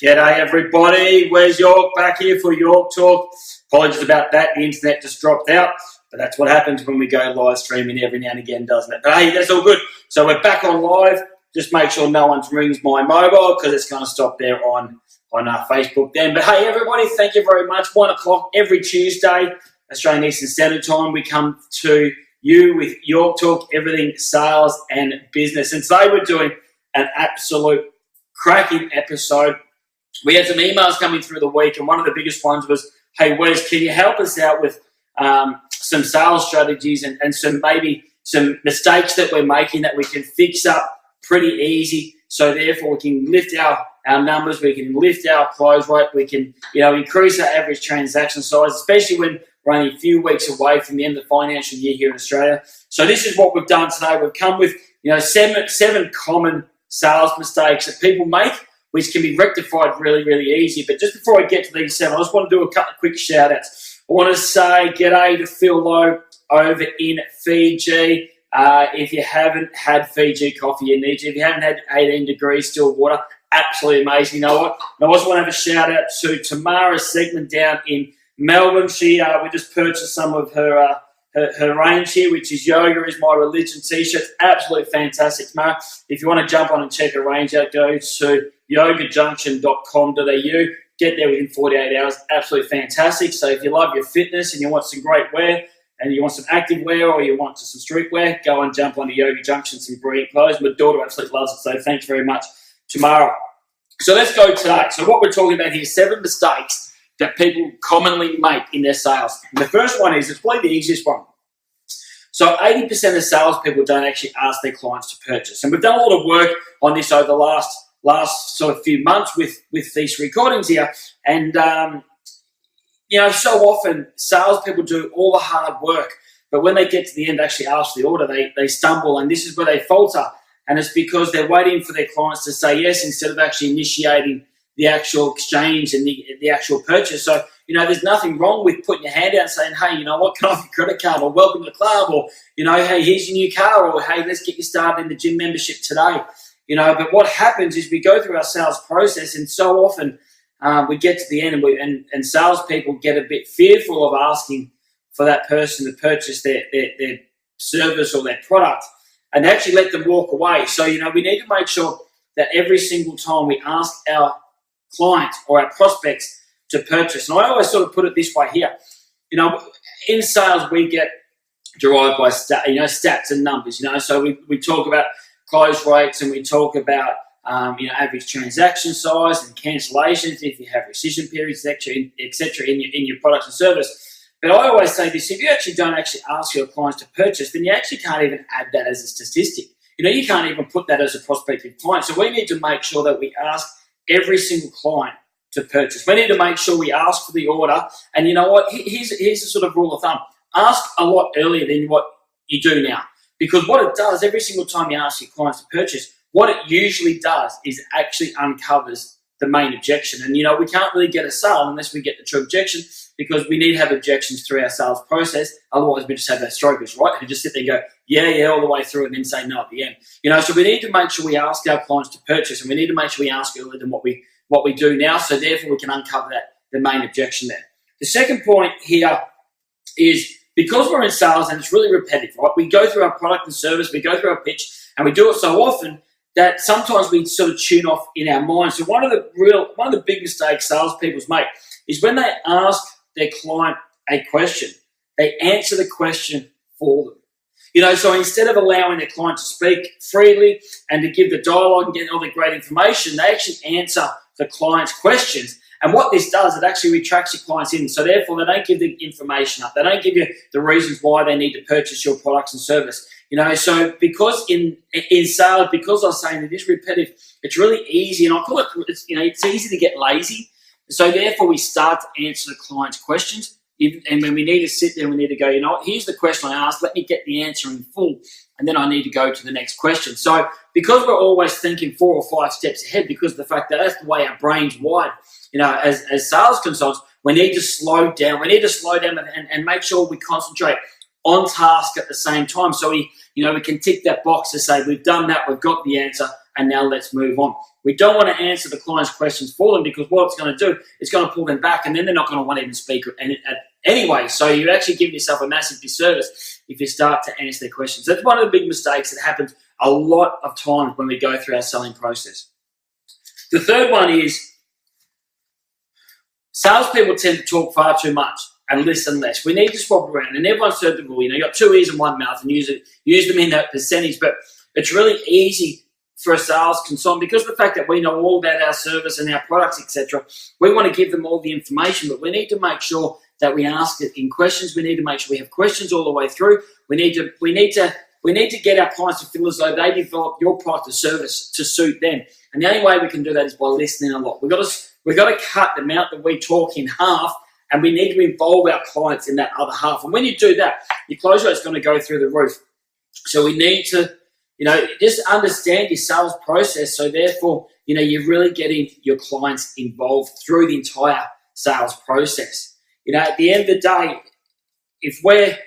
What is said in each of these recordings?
G'day everybody, where's York? Back here for York Talk. Apologies about that, the internet just dropped out, but that's what happens when we go live streaming every now and again, doesn't it? But hey, that's all good. So we're back on live. Just make sure no one rings my mobile because it's going to stop there on our Facebook then. But hey everybody, thank you very much. 1 o'clock every Tuesday, Australian Eastern Standard Time, we come to you with York Talk, everything sales and business. And today we're doing an absolute cracking episode. We had some emails coming through the week, and one of the biggest ones was, hey, Wes, can you help us out with some sales strategies and maybe some mistakes that we're making that we can fix up pretty easy, so therefore we can lift our numbers, we can lift our close rate, we can increase our average transaction size, especially when we're only a few weeks away from the end of the financial year here in Australia. So this is what we've done today. We've come with seven common sales mistakes that people make, which can be rectified really, really easy. But just before I get to these seven, I just want to do a couple of quick shout-outs. I want to say g'day to Phil Lowe over in Fiji. If you haven't had Fiji coffee, you need to. If you haven't had 18 degrees still water, absolutely amazing. You know what? And I also want to have a shout-out to Tamara's segment down in Melbourne. We just purchased some of her range here, which is Yoga is My Religion t-shirts. Absolutely fantastic, Tamara. If you want to jump on and check her range out, go to yogajunction.com.au. Get there within 48 hours. Absolutely fantastic. So if you love your fitness and you want some great wear and you want some active wear or you want some street wear, go and jump onto Yoga Junction, some brilliant clothes. My daughter absolutely loves it, so thanks very much, Tamara. So let's go today. So what we're talking about here is 7 mistakes that people commonly make in their sales. And the first one is, it's probably the easiest one. So 80% of salespeople don't actually ask their clients to purchase. And we've done a lot of work on this over the last sort of few months with these recordings here. And, so often salespeople do all the hard work, but when they get to the end, actually ask for the order, they stumble, and this is where they falter. And it's because they're waiting for their clients to say yes instead of actually initiating the actual exchange and the actual purchase. So, there's nothing wrong with putting your hand out and saying, hey, what, can I have your credit card, or welcome to the club, or, hey, here's your new car, or hey, let's get you started in the gym membership today. But what happens is we go through our sales process, and so often we get to the end and salespeople get a bit fearful of asking for that person to purchase their service or their product and actually let them walk away. So, we need to make sure that every single time we ask our clients or our prospects to purchase, and I always sort of put it this way here, in sales we get derived by stats and numbers, so we talk about close rates, and we talk about average transaction size and cancellations if you have rescission periods, etc. in your product and service. But I always say this: if you actually don't actually ask your clients to purchase, then you actually can't even add that as a statistic. You can't even put that as a prospective client. So we need to make sure that we ask every single client to purchase. We need to make sure we ask for the order. And you know what? Here's a sort of rule of thumb: ask a lot earlier than what you do now. Because what it does, every single time you ask your clients to purchase, what it usually does is actually uncovers the main objection. And, we can't really get a sale unless we get the true objection, because we need to have objections through our sales process. Otherwise, we just have our strokers, right? And just sit there and go, yeah, all the way through, and then say no at the end. So we need to make sure we ask our clients to purchase, and we need to make sure we ask earlier than what we do now, so therefore we can uncover the main objection there. The second point here is, because we're in sales and it's really repetitive, right? We go through our product and service, we go through our pitch, and we do it so often that sometimes we sort of tune off in our minds. So one of the big mistakes salespeople make is when they ask their client a question, they answer the question for them. So instead of allowing their client to speak freely and to give the dialogue and get all the great information, they actually answer the client's questions. And what this does, it actually retracts your clients in. So therefore, they don't give the information up. They don't give you the reasons why they need to purchase your products and service. So because in sales, because I was saying it is repetitive, it's really easy. And I call it, it's easy to get lazy. So therefore, we start to answer the client's questions. And when we need to sit there, we need to go, here's the question I asked. Let me get the answer in full. And then I need to go to the next question. So because we're always thinking 4 or 5 steps ahead, because of the fact that that's the way our brain's wired, as sales consultants, we need to slow down. We need to slow down and make sure we concentrate on task at the same time. So we can tick that box to say we've done that, we've got the answer, and now let's move on. We don't want to answer the client's questions for them, because what it's going to do, it's going to pull them back, and then they're not going to want to even speak anyway. So you're actually giving yourself a massive disservice if you start to answer their questions. That's one of the big mistakes that happens a lot of times when we go through our selling process. The third one is salespeople tend to talk far too much and listen less. We need to swap around, and everyone's heard the rule. You got 2 ears and 1 mouth, and use them in that percentage. But it's really easy for a sales consultant, because of the fact that we know all about our service and our products, etc. We want to give them all the information, but we need to make sure that we ask it in questions. We need to make sure we have questions all the way through. We need to get our clients to feel as though they develop your product or service to suit them. And the only way we can do that is by listening a lot. We've got to cut the amount that we talk in half, and we need to involve our clients in that other half. And when you do that, your close rate's going to go through the roof. So we need to, just understand your sales process. So therefore, you're really getting your clients involved through the entire sales process. At the end of the day, if we're,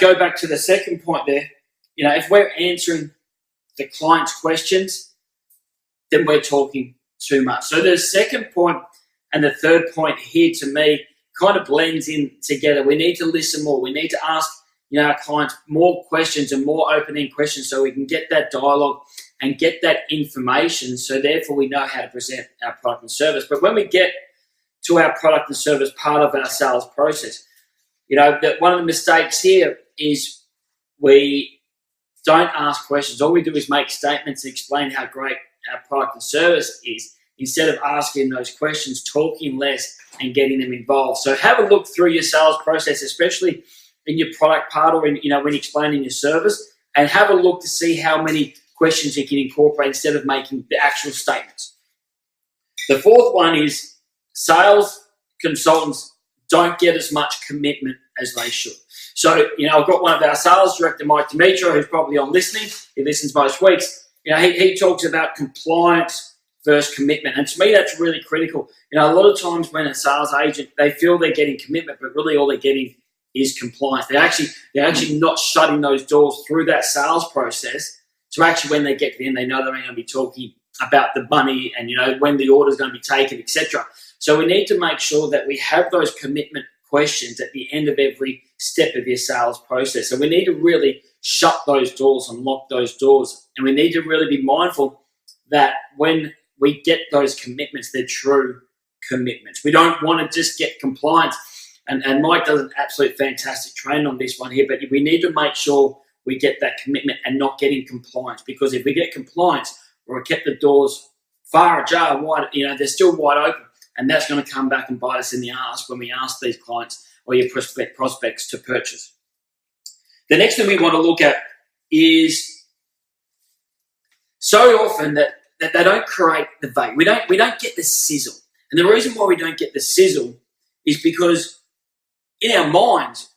go back to the second point there, if we're answering the client's questions, then we're talking too much. So the second point and the third point here, to me, kind of blends in together. We need to listen more. We need to ask our clients more questions and more open-ended questions, so we can get that dialogue and get that information, so therefore we know how to present our product and service. But when we get to our product and service part of our sales process, that one of the mistakes here is we don't ask questions. All we do is make statements and explain how great our product and service is, instead of asking those questions, talking less, and getting them involved. So have a look through your sales process, especially in your product part, or in, when explaining your service, and have a look to see how many questions you can incorporate instead of making the actual statements. The fourth one is sales consultants don't get as much commitment as they should. So, I've got one of our sales director, Mike Demetrio, who's probably on listening. He listens most weeks. He talks about compliance versus commitment. And to me, that's really critical. A lot of times when a sales agent, they feel they're getting commitment, but really all they're getting is compliance. They're actually not shutting those doors through that sales process. So actually when they get to the end, they know they're going to be talking about the money and, when the order is going to be taken, etc. So we need to make sure that we have those commitment questions at the end of every step of your sales process. So we need to really shut those doors and lock those doors. And we need to really be mindful that when we get those commitments, they're true commitments. We don't want to just get compliance. And Mike does an absolute fantastic training on this one here, but we need to make sure we get that commitment and not getting compliance, because if we get compliance, or kept the doors far ajar, wide, they're still wide open, and that's going to come back and bite us in the ass when we ask these clients or your prospects to purchase. The next thing we want to look at is so often that they don't create the value. We don't get the sizzle. And the reason why we don't get the sizzle is because in our minds,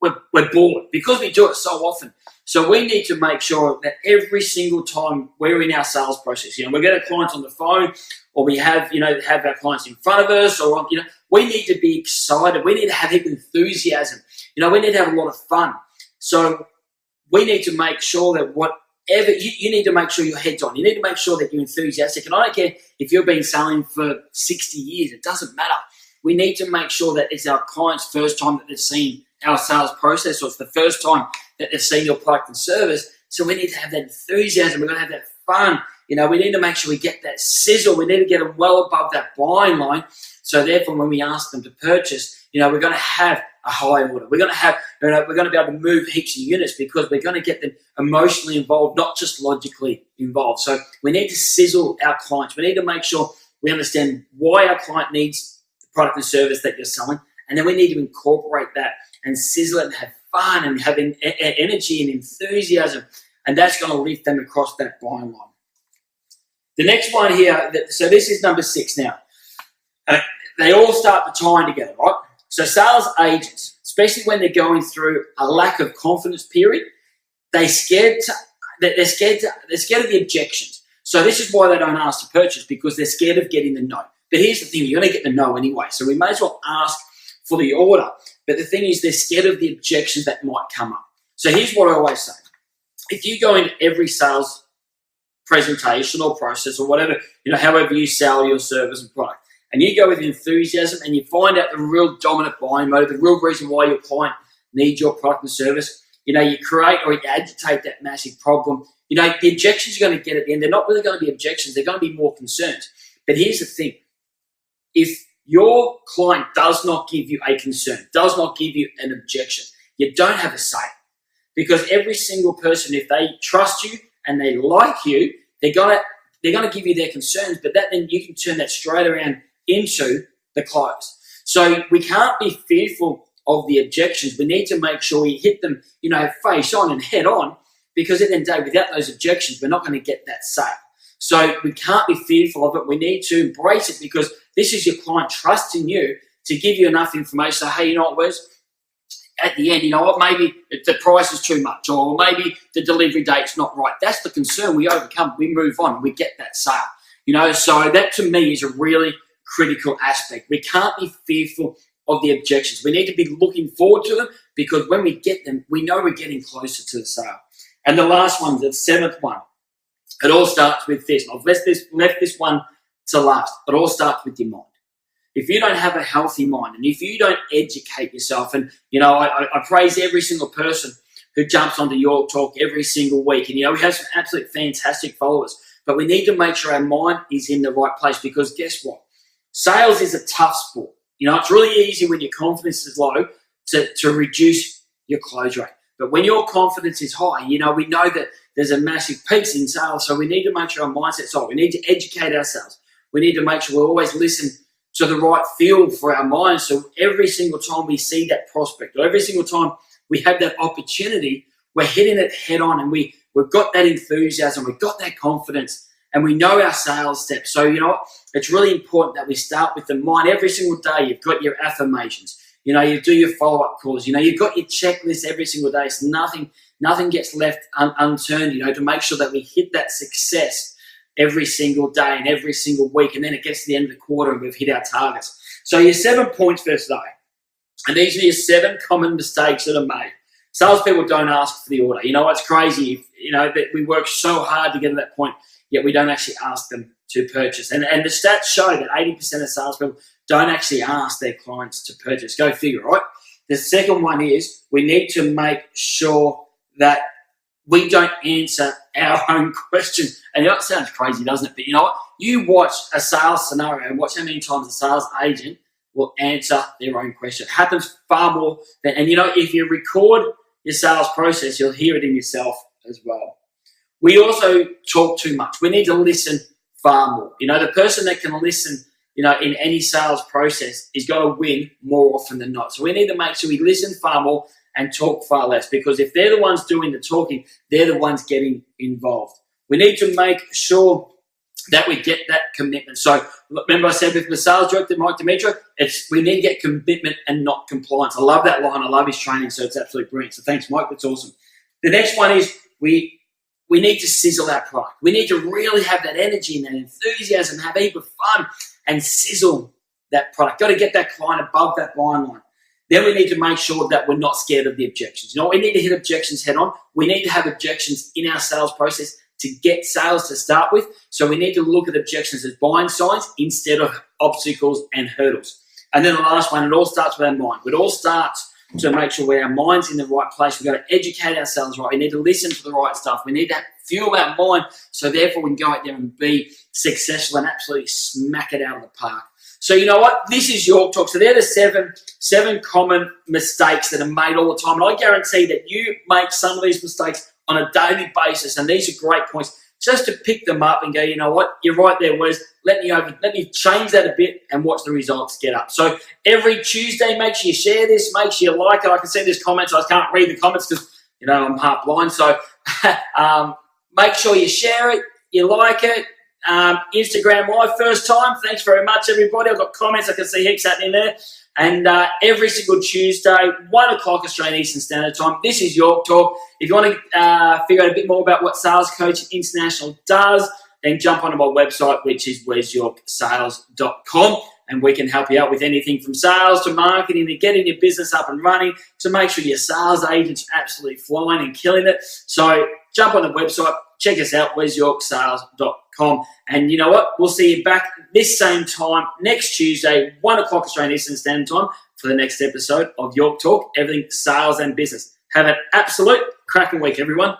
we're bored, because we do it so often. So we need to make sure that every single time we're in our sales process, we get our clients on the phone, or we have our clients in front of us, or we need to be excited. We need to have enthusiasm. We need to have a lot of fun. So we need to make sure that whatever you need to make sure your head's on. You need to make sure that you're enthusiastic. And I don't care if you've been selling for 60 years; it doesn't matter. We need to make sure that it's our client's first time that they've seen our sales process, or it's the first time that they've seen your product and service. So we need to have that enthusiasm. We're going to have that fun. We need to make sure we get that sizzle. We need to get them well above that buying line. So therefore, when we ask them to purchase, we're going to have a high order. We're going to have, we're going to be able to move heaps of units, because we're going to get them emotionally involved, not just logically involved. So we need to sizzle our clients. We need to make sure we understand why our client needs the product and service that you're selling, and then we need to incorporate that and sizzle it and have fun and have energy and enthusiasm, and that's going to lift them across that buying line. The next one here, so this is number 6 now. They all start to tie together, right? So sales agents, especially when they're going through a lack of confidence period, they're scared of the objections. So this is why they don't ask to purchase, because they're scared of getting the no. But here's the thing, you're going to get the no anyway, so we may as well ask for the order. But the thing is, they're scared of the objections that might come up. So here's what I always say. If you go into every sales presentation or process or whatever, however you sell your service and product. And you go with enthusiasm and you find out the real dominant buying motive, the real reason why your client needs your product and service. You create or you agitate that massive problem. The objections you're going to get at the end, they're not really going to be objections. They're going to be more concerns. But here's the thing. If your client does not give you a concern, does not give you an objection, you don't have a say. Because every single person, if they trust you and they like you, they're gonna give you their concerns, but then you can turn that straight around into the close. So we can't be fearful of the objections. We need to make sure we hit them, face on and head on, because at the end of the day, without those objections, we're not going to get that sale. So we can't be fearful of it. We need to embrace it, because this is your client trusting you to give you enough information. So, hey, Wes, at the end, maybe the price is too much, or maybe the delivery date's not right. That's the concern. We overcome, we move on, we get that sale. So that to me is a really critical aspect. We can't be fearful of the objections. We need to be looking forward to them, because when we get them, we know we're getting closer to the sale. And the last one, the seventh one, it all starts with this. I've left this one to last. It all starts with your mind. If you don't have a healthy mind, and if you don't educate yourself, and I praise every single person who jumps onto your talk every single week, and we have some absolute fantastic followers, but we need to make sure our mind is in the right place, because guess what? Sales is a tough sport. It's really easy when your confidence is low to reduce your close rate. But when your confidence is high, we know that there's a massive piece in sales, so we need to make sure our mindset's right. We need to educate ourselves. We need to make sure we always listen to the right feel for our minds, so every single time we see that prospect, or every single time we have that opportunity, we're hitting it head on, and we've got that enthusiasm, we've got that confidence, and we know our sales steps. So it's really important that we start with the mind. Every single day you've got your affirmations, you do your follow-up calls, you've got your checklist every single day, so nothing gets left unturned, to make sure that we hit that success every single day and every single week, and then it gets to the end of the quarter and we've hit our targets. So your 7 points for today, and these are your 7 common mistakes that are made. Salespeople don't ask for the order. It's crazy, that we work so hard to get to that point, yet we don't actually ask them to purchase. And the stats show that 80% of salespeople don't actually ask their clients to purchase. Go figure, right? The second one is we need to make sure that we don't answer our own questions. And it sounds crazy, doesn't it? But you know what? You watch a sales scenario and watch how many times a sales agent will answer their own question. It happens far more than, and if you record your sales process, you'll hear it in yourself as well. We also talk too much. We need to listen far more. The person that can listen, in any sales process is going to win more often than not. So we need to make sure we listen far more and talk far less, because if they're the ones doing the talking, they're the ones getting involved. We need to make sure that we get that commitment. So remember I said with the sales director, Mike Demetrio, we need to get commitment and not compliance. I love that line. I love his training, so it's absolutely brilliant. So thanks, Mike. That's awesome. The next one is we need to sizzle our product. We need to really have that energy and that enthusiasm, have a heap of fun and sizzle that product. Got to get that client above that line. Then we need to make sure that we're not scared of the objections. We need to hit objections head on. We need to have objections in our sales process to get sales to start with. So we need to look at objections as buying signs instead of obstacles and hurdles. And then the last one, it all starts with our mind. It all starts to make sure our mind's in the right place. We've got to educate ourselves right. We need to listen to the right stuff. We need to fuel our mind, so therefore we can go out there and be successful and absolutely smack it out of the park. So you know what? This is your talk. So they're the seven common mistakes that are made all the time. And I guarantee that you make some of these mistakes on a daily basis. And these are great points just to pick them up and go, you know what? You're right there, Wes. Let me change that a bit and watch the results get up. So every Tuesday, make sure you share this. Make sure you like it. I can see there's comments. I can't read the comments because, I'm half blind. So make sure you share it. You like it. Instagram Live first time. Thanks very much, everybody. I've got comments. I can see heaps happening there. And every single Tuesday, 1 o'clock Australian Eastern Standard Time. This is York Talk. If you want to figure out a bit more about what Sales Coaching International does, then jump onto my website, which is wesyorksales.com, and we can help you out with anything from sales to marketing to getting your business up and running to make sure your sales agent's absolutely flying and killing it. So jump on the website, check us out, wesyorksales.com. And you know what? We'll see you back this same time next Tuesday, 1 o'clock Australian Eastern Standard Time, for the next episode of York Talk, everything sales and business. Have an absolute cracking week, everyone.